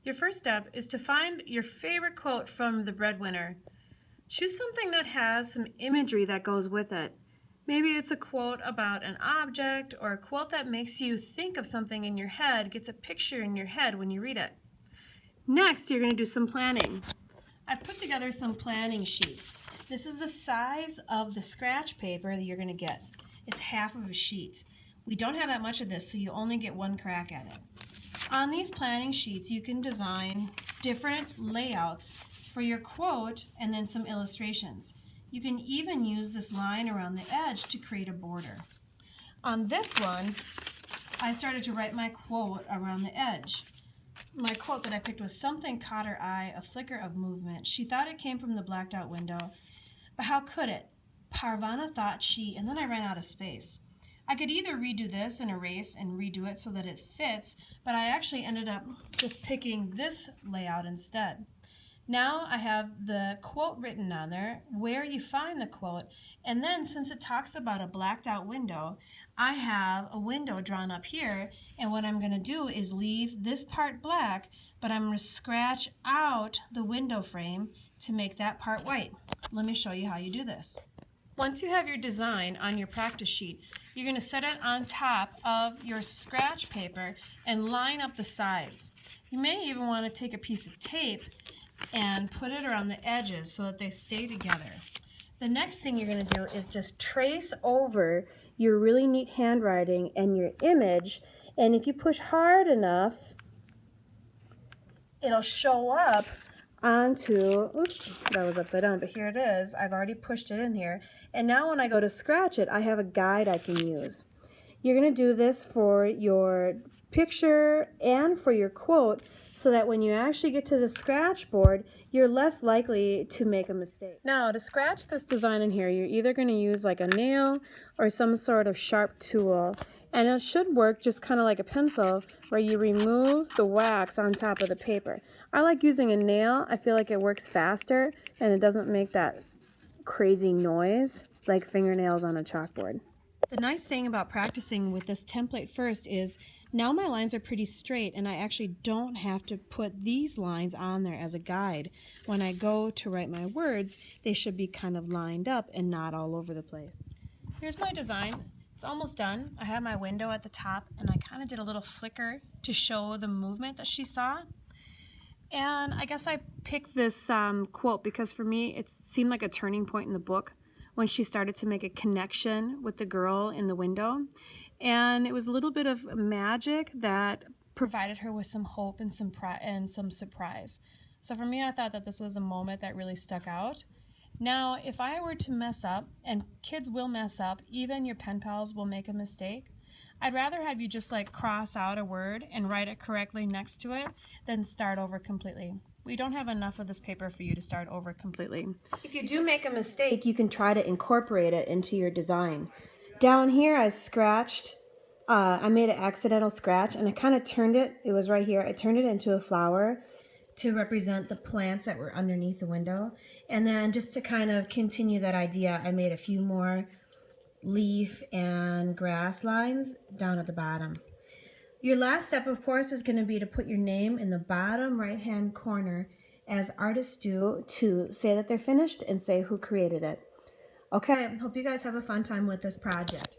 Your first step is to find your favorite quote from the Breadwinner. Choose something that has some imagery that goes with it. Maybe it's a quote about an object, or a quote that makes you think of something in your head, gets a picture in your head when you read it. Next, you're going to do some planning. I've put together some planning sheets. This is the size of the scratch paper that you're going to get. It's half of a sheet. We don't have that much of this, so you only get one crack at it. On these planning sheets, you can design different layouts for your quote and then some illustrations. You can even use this line around the edge to create a border. On this one, I started to write my quote around the edge. My quote that I picked was, "Something caught her eye, a flicker of movement. She thought it came from the blacked out window, but how could it? Parvana thought she," and then I ran out of space. I could either redo this and erase and redo it so that it fits, but I actually ended up just picking this layout instead. Now I have the quote written on there, where you find the quote, and then since it talks about a blacked out window, I have a window drawn up here, and what I'm going to do is leave this part black, but I'm going to scratch out the window frame to make that part white. Let me show you how you do this. Once you have your design on your practice sheet, you're going to set it on top of your scratch paper and line up the sides. You may even want to take a piece of tape and put it around the edges so that they stay together. The next thing you're going to do is just trace over your really neat handwriting and your image, and if you push hard enough, it'll show up onto, oops, that was upside down, but here it is. I've already pushed it in here, and now when I go to scratch it, I have a guide I can use. You're going to do this for your picture and for your quote, so that when you actually get to the scratch board, you're less likely to make a mistake. Now, to scratch this design in here, you're either going to use like a nail or some sort of sharp tool. And it should work just kind of like a pencil, where you remove the wax on top of the paper. I like using a nail. I feel like it works faster and it doesn't make that crazy noise like fingernails on a chalkboard. The nice thing about practicing with this template first is now my lines are pretty straight, and I actually don't have to put these lines on there as a guide. When I go to write my words, they should be kind of lined up and not all over the place. Here's my design. It's almost done. I have my window at the top, and I kind of did a little flicker to show the movement that she saw. And I guess I picked this quote because for me it seemed like a turning point in the book when she started to make a connection with the girl in the window. And it was a little bit of magic that provided her with some hope and some surprise. So for me, I thought that this was a moment that really stuck out. Now, if I were to mess up, and kids will mess up, even your pen pals will make a mistake, I'd rather have you just like cross out a word and write it correctly next to it than start over completely. We don't have enough of this paper for you to start over completely. If you do make a mistake, you can try to incorporate it into your design. Down here I scratched, I made an accidental scratch, and I kind of turned it, it was right here, I turned it into a flower to represent the plants that were underneath the window. And then just to kind of continue that idea, I made a few more leaf and grass lines down at the bottom. Your last step, of course, is going to be to put your name in the bottom right-hand corner, as artists do, to say that they're finished and say who created it. Okay, hope you guys have a fun time with this project.